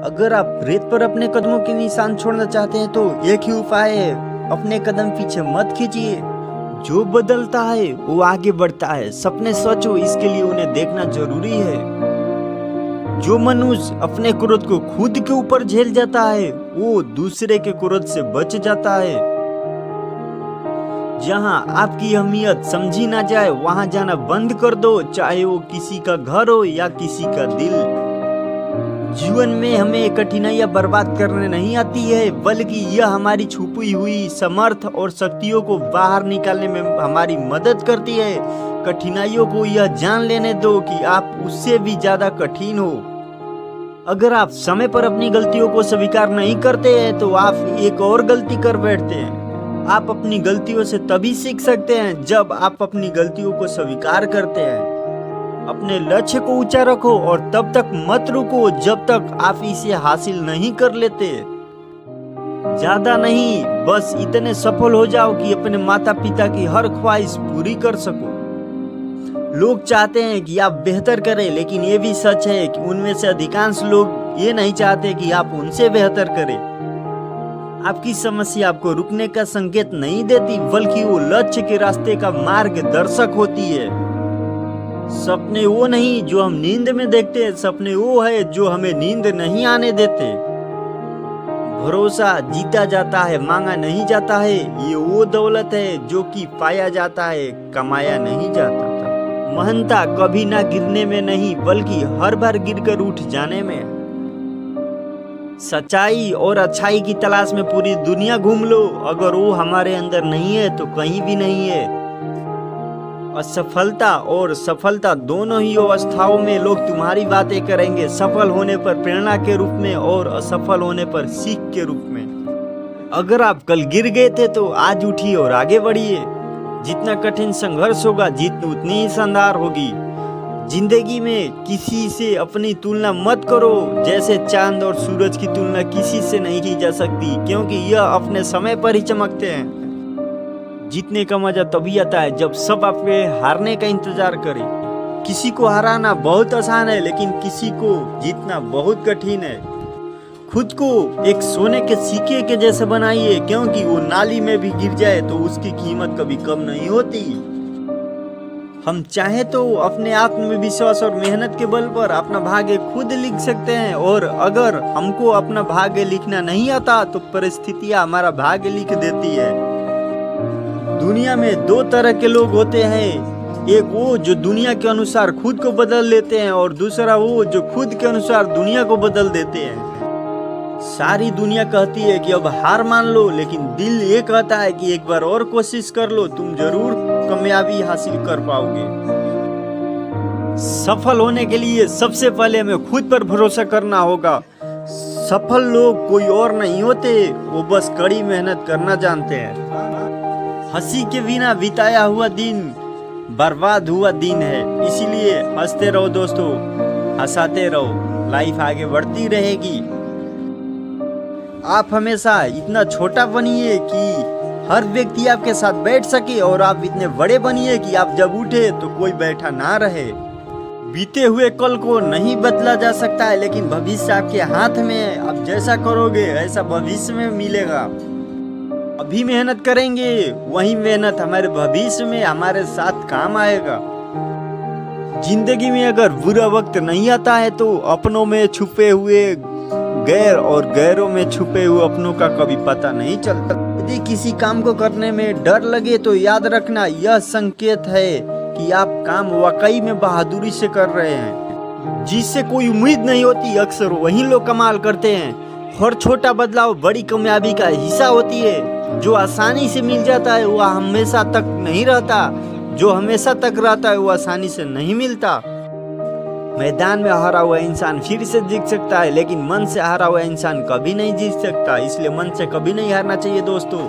अगर आप रेत पर अपने कदमों के निशान छोड़ना चाहते हैं तो एक ही उपाय है, अपने कदम पीछे मत खींचिए। जो बदलता है वो आगे बढ़ता है। सपने सच हो इसके लिए उन्हें देखना जरूरी है। जो मनुष्य अपने क्रोध को खुद के ऊपर झेल जाता है वो दूसरे के क्रोध से बच जाता है। जहां आपकी अहमियत समझी ना जाए वहां जाना बंद कर दो, चाहे वो किसी का घर हो या किसी का दिल। जीवन में हमें कठिनाइयां बर्बाद करने नहीं आती है, बल्कि यह हमारी छुपी हुई समर्थ और शक्तियों को बाहर निकालने में हमारी मदद करती है। कठिनाइयों को यह जान लेने दो कि आप उससे भी ज्यादा कठिन हो। अगर आप समय पर अपनी गलतियों को स्वीकार नहीं करते हैं तो आप एक और गलती कर बैठते हैं। आप अपनी गलतियों से तभी सीख सकते हैं जब आप अपनी गलतियों को स्वीकार करते हैं। अपने लक्ष्य को ऊंचा रखो और तब तक मत रुको जब तक आप इसे हासिल नहीं कर लेते। ज्यादा नहीं, बस इतने सफल हो जाओ कि अपने माता पिता की हर ख्वाहिश पूरी कर सको। लोग चाहते हैं कि आप बेहतर करें, लेकिन ये भी सच है कि उनमें से अधिकांश लोग ये नहीं चाहते कि आप उनसे बेहतर करें। आपकी समस्या आपको रुकने का संकेत नहीं देती, बल्कि वो लक्ष्य के रास्ते का मार्गदर्शक होती है। सपने वो नहीं जो हम नींद में देखते हैं, सपने वो है जो हमें नींद नहीं आने देते। भरोसा जीता जाता है, मांगा नहीं जाता है। ये वो दौलत है जो कि पाया जाता है, कमाया नहीं जाता। महानता कभी ना गिरने में नहीं, बल्कि हर बार गिरकर उठ जाने में। सच्चाई और अच्छाई की तलाश में पूरी दुनिया घूम लो, अगर वो हमारे अंदर नहीं है तो कहीं भी नहीं है। असफलता और सफलता दोनों ही अवस्थाओं में लोग तुम्हारी बातें करेंगे, सफल होने पर प्रेरणा के रूप में और असफल होने पर सीख के रूप में। अगर आप कल गिर गए थे तो आज उठिए और आगे बढ़िए। जितना कठिन संघर्ष होगा जीत उतनी ही शानदार होगी। जिंदगी में किसी से अपनी तुलना मत करो, जैसे चांद और सूरज की तुलना किसी से नहीं की जा सकती, क्योंकि यह अपने समय पर ही चमकते हैं। जीतने का मजा तभी आता है जब सब आपके हारने का इंतजार करें। किसी को हराना बहुत आसान है, लेकिन किसी को जीतना बहुत कठिन है। खुद को एक सोने के सिक्के के जैसे बनाइए, क्योंकि वो नाली में भी गिर जाए तो उसकी कीमत कभी कम नहीं होती। हम चाहे तो अपने आत्मविश्वास और मेहनत के बल पर अपना भाग्य खुद लिख सकते हैं, और अगर हमको अपना भाग्य लिखना नहीं आता तो परिस्थितियां हमारा भाग्य लिख देती है। दुनिया में दो तरह के लोग होते हैं, एक वो जो दुनिया के अनुसार खुद को बदल लेते हैं, और दूसरा वो जो खुद के अनुसार दुनिया को बदल देते हैं। सारी दुनिया कहती है कि अब हार मान लो, लेकिन दिल ये कहता है कि एक बार और कोशिश कर लो, तुम जरूर कामयाबी हासिल कर पाओगे। सफल होने के लिए सबसे पहले हमें खुद पर भरोसा करना होगा। सफल लोग कोई और नहीं होते, वो बस कड़ी मेहनत करना जानते हैं। हंसी के बिना बिताया हुआ दिन बर्बाद हुआ दिन है, इसीलिए हंसते रहो दोस्तों, हंसाते रहो, लाइफ आगे बढ़ती रहेगी। आप हमेशा इतना छोटा बनिए कि हर व्यक्ति आपके साथ बैठ सके, और आप इतने बड़े बनिए कि आप जब उठे तो कोई बैठा ना रहे। बीते हुए कल को नहीं बदला जा सकता है, लेकिन भविष्य आपके हाथ में है। आप जैसा करोगे ऐसा भविष्य में मिलेगा। अभी मेहनत करेंगे, वही मेहनत हमारे भविष्य में हमारे साथ काम आएगा। जिंदगी में अगर बुरा वक्त नहीं आता है तो अपनों में छुपे हुए गैर और गैरों में छुपे हुए अपनों का कभी पता नहीं चलता। यदि किसी काम को करने में डर लगे तो याद रखना, यह संकेत है कि आप काम वाकई में बहादुरी से कर रहे हैं। जिससे कोई उम्मीद नहीं होती, अक्सर वही लोग कमाल करते हैं। हर छोटा बदलाव बड़ी कामयाबी का हिस्सा होती है। जो आसानी से मिल जाता है वह हमेशा तक नहीं रहता, जो हमेशा तक रहता है वो आसानी से नहीं मिलता। मैदान में हारा हुआ इंसान फिर से जीत सकता है, लेकिन मन से हारा हुआ इंसान कभी नहीं जीत सकता। इसलिए मन से कभी नहीं हारना चाहिए दोस्तों।